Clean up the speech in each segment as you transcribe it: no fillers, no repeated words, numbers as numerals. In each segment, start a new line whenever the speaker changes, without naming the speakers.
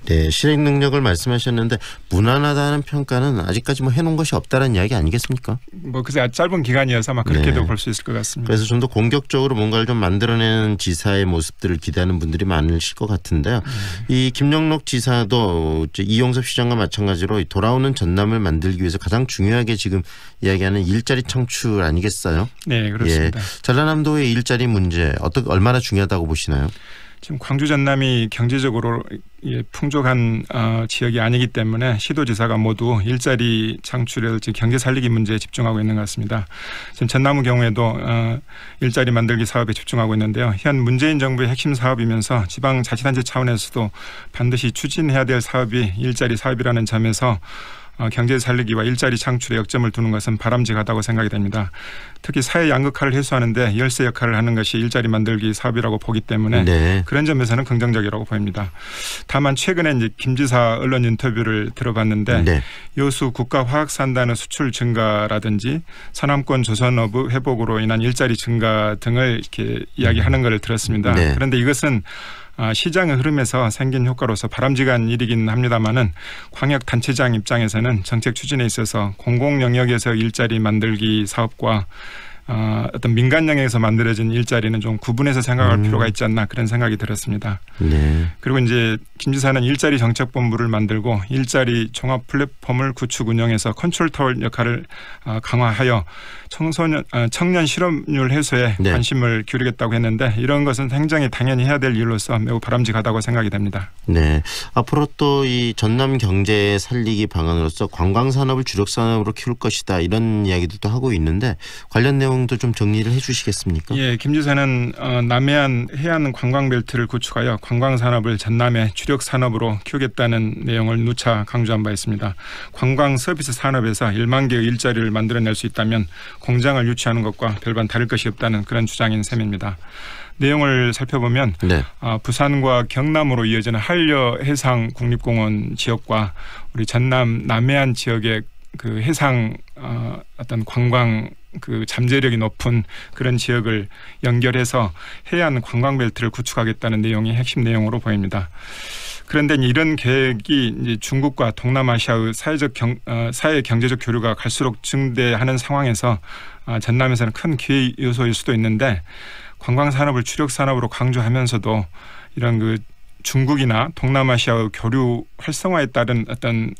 네, 실행 능력을 말씀하셨는데 무난하다는 평가는 아직까지 뭐 해놓은 것이 없다는 이야기 아니겠습니까?
뭐 그새 짧은 기간이어서 아마 그렇게도 볼 수 있을 것 같습니다.
그래서 좀 더 공격적으로 뭔가를 좀 만들어내는 지사의 모습들을 기대하는 분들이 많으실 것 같은데요. 이 김영록 지사도 이용섭 시장과 마찬가지로 돌아오는 전남을 만들기 위해서 가장 중요하게 지금 이야기하는 일자리 창출 아니겠어요?
네, 그렇습니다.
예, 전라남도의 일자리 문제 얼마나 중요하다고 보시나요?
지금 광주 전남이 경제적으로 풍족한 지역이 아니기 때문에 시도지사가 모두 일자리 창출이랄지 경제 살리기 문제에 집중하고 있는 것 같습니다. 지금 전남의 경우에도 일자리 만들기 사업에 집중하고 있는데요. 현 문재인 정부의 핵심 사업이면서 지방자치단체 차원에서도 반드시 추진해야 될 사업이 일자리 사업이라는 점에서 경제 살리기와 일자리 창출에 역점을 두는 것은 바람직하다고 생각이 됩니다. 특히 사회 양극화를 해소하는데 열쇠 역할을 하는 것이 일자리 만들기 사업이라고 보기 때문에
네.
그런 점에서는 긍정적이라고 보입니다. 다만 최근에 이제 김 지사 언론 인터뷰를 들어봤는데
네.
여수 국가화학산단의 수출 증가라든지 서남권 조선업의 회복으로 인한 일자리 증가 등을 이렇게 이야기하는 것을 들었습니다.
네.
그런데 이것은 시장의 흐름에서 생긴 효과로서 바람직한 일이긴 합니다마는 광역 단체장 입장에서는 정책 추진에 있어서 공공 영역에서 일자리 만들기 사업과 어떤 민간 영역에서 만들어진 일자리는 좀 구분해서 생각할 필요가 있지 않나 그런 생각이 들었습니다. 네. 그리고 이제 김 지사는 일자리 정책본부를 만들고 일자리 종합 플랫폼을 구축 운영해서 컨트롤 타워 역할을 강화하여 청년 실업률 해소에
네.
관심을 기울이겠다고 했는데 이런 것은 행정이 당연히 해야 될 일로서 매우 바람직하다고 생각이 됩니다.
네. 앞으로 또 이 전남 경제 살리기 방안으로서 관광산업을 주력산업으로 키울 것이다 이런 이야기들도 하고 있는데 관련 내용도 좀 정리를 해 주시겠습니까?
예, 김 지사는 남해안 해안 관광벨트를 구축하여 관광산업을 전남의 주력산업으로 키우겠다는 내용을 누차 강조한 바 있습니다. 관광 서비스 산업에서 1만 개의 일자리를 만들어낼 수 있다면 공장을 유치하는 것과 별반 다를 것이 없다는 그런 주장인 셈입니다. 내용을 살펴보면
네.
부산과 경남으로 이어지는 한려해상 국립공원 지역과 우리 전남 남해안 지역의 그 해상 어떤 관광 그 잠재력이 높은 그런 지역을 연결해서 해안 관광벨트를 구축하겠다는 내용이 핵심 내용으로 보입니다. 그런데 이런 계획이 이제 중국과 동남아시아의 사회 경제적 교류가 갈수록 증대하는 상황에서 전남에서는 큰 기회 요소일 수도 있는데 관광산업을 주력산업으로 강조하면서도 이런 그 중국이나 동남아시아의 교류 활성화에 따른 어떤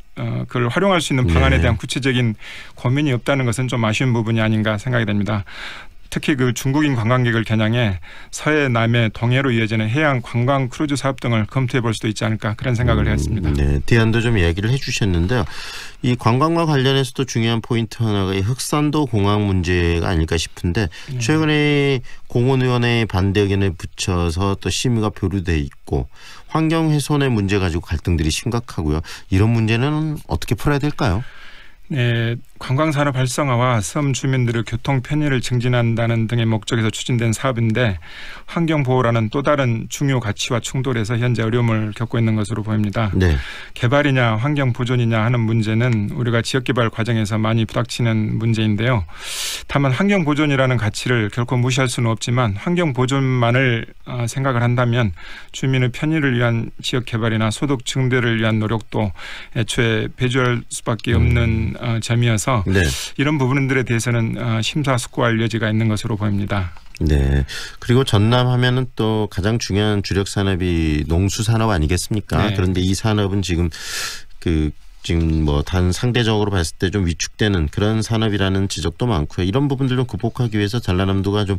그걸 활용할 수 있는 방안에 대한 구체적인 고민이 없다는 것은 좀 아쉬운 부분이 아닌가 생각이 됩니다. 특히 그 중국인 관광객을 겨냥해 서해, 남해, 동해로 이어지는 해양 관광 크루즈 사업 등을 검토해 볼 수도 있지 않을까 그런 생각을 했습니다.
네, 대안도 좀 이야기를 해 주셨는데요. 이 관광과 관련해서도 중요한 포인트 하나가 이 흑산도 공항 문제가 아닐까 싶은데 최근에 공원의원의 반대 의견에 붙여서 또 심의가 표류돼 있고 환경훼손의 문제 가지고 갈등들이 심각하고요. 이런 문제는 어떻게 풀어야 될까요?
네, 관광산업 활성화와 섬 주민들의 교통 편의를 증진한다는 등의 목적에서 추진된 사업인데 환경보호라는 또 다른 중요 가치와 충돌해서 현재 어려움을 겪고 있는 것으로 보입니다. 네. 개발이냐 환경보존이냐 하는 문제는 우리가 지역개발 과정에서 많이 부닥치는 문제인데요. 다만 환경보존이라는 가치를 결코 무시할 수는 없지만 환경보존만을 생각을 한다면 주민의 편의를 위한 지역개발이나 소득 증대를 위한 노력도 애초에 배제할 수밖에 없는 점이어서 이런 부분들에 대해서는 심사숙고할 여지가 있는 것으로 보입니다.
네. 그리고 전남 하면은 또 가장 중요한 주력 산업이 농수 산업 아니겠습니까? 네. 그런데 이 산업은 지금 뭐 단 상대적으로 봤을 때 좀 위축되는 그런 산업이라는 지적도 많고요. 이런 부분들 좀 극복하기 위해서 전라남도가 좀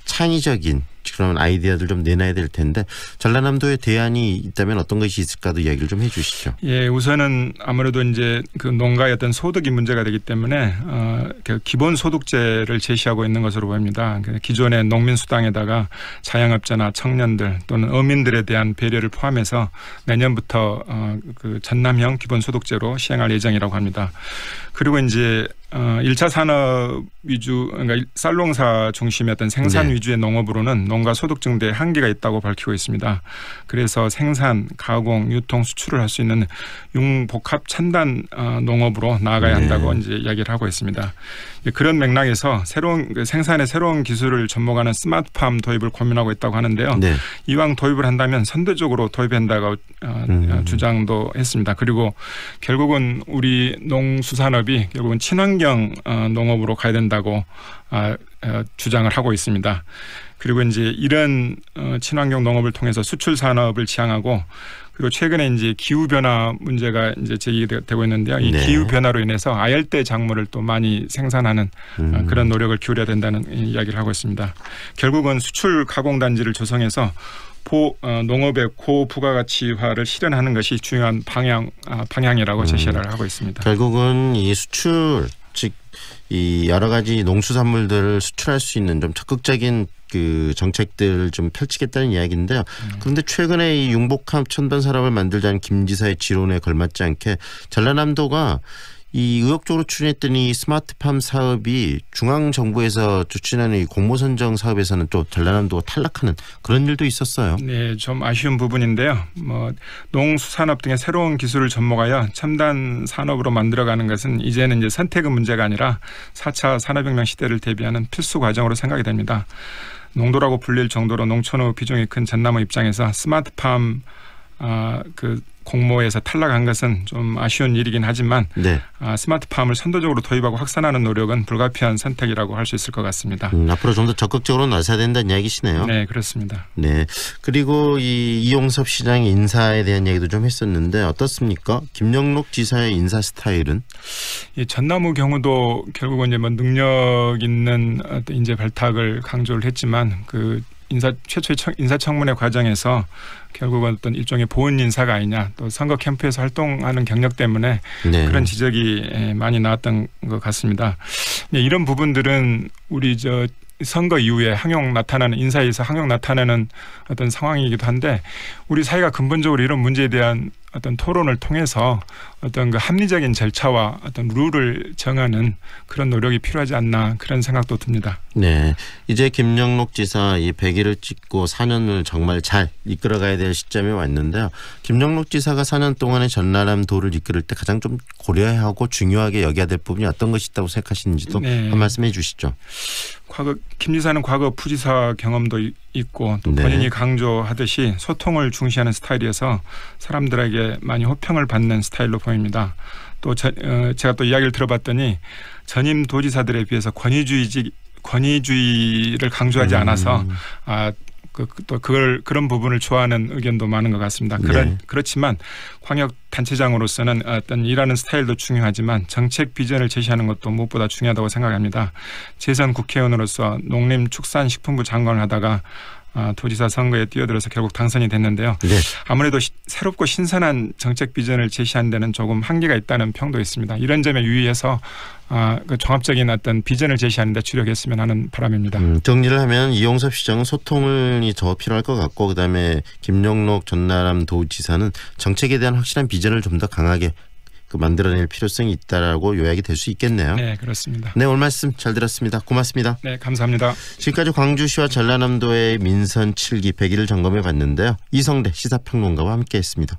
창의적인 그런 아이디어들 좀 내놔야 될 텐데 전라남도에 대안이 있다면 어떤 것이 있을까도 이야기를 좀 해 주시죠.
예, 우선은 아무래도 이제 그 농가의 어떤 소득이 문제가 되기 때문에 그 기본 소득제를 제시하고 있는 것으로 보입니다. 기존의 농민수당에다가 자영업자나 청년들 또는 어민들에 대한 배려를 포함해서 내년부터 그 전남형 기본 소득제로 시행할 예정이라고 합니다. 그리고 이제 1차 산업 위주 그러니까 쌀농사 중심의 어떤 생산 위주의 농업으로는 경영과 소득 증대에 한계가 있다고 밝히고 있습니다. 그래서 생산, 가공, 유통, 수출을 할 수 있는 융복합 첨단 농업으로 나아가야 한다고 이제 이야기를 하고 있습니다. 그런 맥락에서 생산의 새로운 기술을 접목하는 스마트팜 도입을 고민하고 있다고 하는데요. 네. 이왕 도입을 한다면 선도적으로 도입한다고 주장도 했습니다. 그리고 결국은 우리 농수산업이 결국은 친환경 농업으로 가야 된다고 주장을 하고 있습니다. 그리고 이제 이런 친환경 농업을 통해서 수출 산업을 지향하고 그리고 최근에 이제 기후 변화 문제가 이제 제기되고 있는데요. 이 네. 기후 변화로 인해서 아열대 작물을 또 많이 생산하는 그런 노력을 기울여야 된다는 이야기를 하고 있습니다. 결국은 수출 가공 단지를 조성해서 농업의 고부가가치화를 실현하는 것이 중요한 방향이라고 제시를 하고 있습니다.
결국은 이 수출 즉 이 여러 가지 농수산물들을 수출할 수 있는 좀 적극적인 그 정책들을 좀 펼치겠다는 이야기인데요. 그런데 최근에 이 융복합 첨단 산업을 만들자는 김 지사의 지론에 걸맞지 않게 전라남도가 이 의욕적으로 추진했던 이 스마트팜 사업이 중앙정부에서 추진하는 이 공모선정 사업에서는 또 전라남도가 탈락하는 그런 일도 있었어요.
네, 좀 아쉬운 부분인데요. 농수산업 등의 새로운 기술을 접목하여 첨단 산업으로 만들어가는 것은 이제는 이제 선택의 문제가 아니라 4차 산업혁명 시대를 대비하는 필수 과정으로 생각이 됩니다. 농도라고 불릴 정도로 농촌의 비중이 큰 전남의 입장에서 스마트팜 그 공모에서 탈락한 것은 좀 아쉬운 일이긴 하지만 네. 스마트팜을 선도적으로 도입하고 확산하는 노력은 불가피한 선택이라고 할 수 있을 것 같습니다.
앞으로 좀 더 적극적으로 나서야 된다는 이야기시네요.
네, 그렇습니다.
네, 그리고 이 이용섭 시장 인사에 대한 얘기도 좀 했었는데 어떻습니까? 김영록 지사의 인사 스타일은?
이 전남의 경우도 결국은 이제 능력 있는 인재 발탁을 강조를 했지만 최초의 인사청문회 과정에서 결국은 어떤 일종의 보은 인사가 아니냐 또 선거 캠프에서 활동하는 경력 때문에 네. 그런 지적이 많이 나왔던 것 같습니다. 이런 부분들은 우리 선거 이후에 인사에서 항용 나타나는 어떤 상황이기도 한데 우리 사회가 근본적으로 이런 문제에 대한 어떤 토론을 통해서 어떤 그 합리적인 절차와 어떤 룰을 정하는 그런 노력이 필요하지 않나 그런 생각도 듭니다.
네, 이제 김영록 지사 이 100일을 찍고 4년을 정말 잘 이끌어가야 될 시점에 왔는데요. 김영록 지사가 4년 동안의 전라남도를 이끌을 때 가장 좀 고려해야 하고 중요하게 여겨야 될 부분이 어떤 것이 있다고 생각하시는지도 네. 한 말씀해 주시죠.
김 지사는 과거 부지사 경험도 있고 또 본인이 네. 강조하듯이 소통을 중시하는 스타일이어서 사람들에게 많이 호평을 받는 스타일로 보입니다. 또 제가 또 이야기를 들어봤더니 전임 도지사들에 비해서 권위주의를 강조하지 않아서 그런 부분을 좋아하는 의견도 많은 것 같습니다. 네. 그렇지만 광역 단체장으로서는 어떤 일하는 스타일도 중요하지만 정책 비전을 제시하는 것도 무엇보다 중요하다고 생각합니다. 재선 국회의원으로서 농림축산식품부 장관을 하다가 도지사 선거에 뛰어들어서 결국 당선이 됐는데요. 네. 아무래도 새롭고 신선한 정책 비전을 제시하는 데는 조금 한계가 있다는 평도 있습니다. 이런 점에 유의해서 그 종합적인 어떤 비전을 제시하는 데 주력했으면 하는 바람입니다.
정리를 하면 이용섭 시장은 소통이 더 필요할 것 같고 그다음에 김영록 전남도지사는 정책에 대한 확실한 비전을 좀 더 강하게 만들어낼 필요성이 있다라고 요약이 될 수 있겠네요.
네, 그렇습니다.
네, 오늘 말씀 잘 들었습니다. 고맙습니다.
네, 감사합니다.
지금까지 광주시와 전라남도의 민선 7기 100일을 점검해 봤는데요. 이성대 시사평론가와 함께했습니다.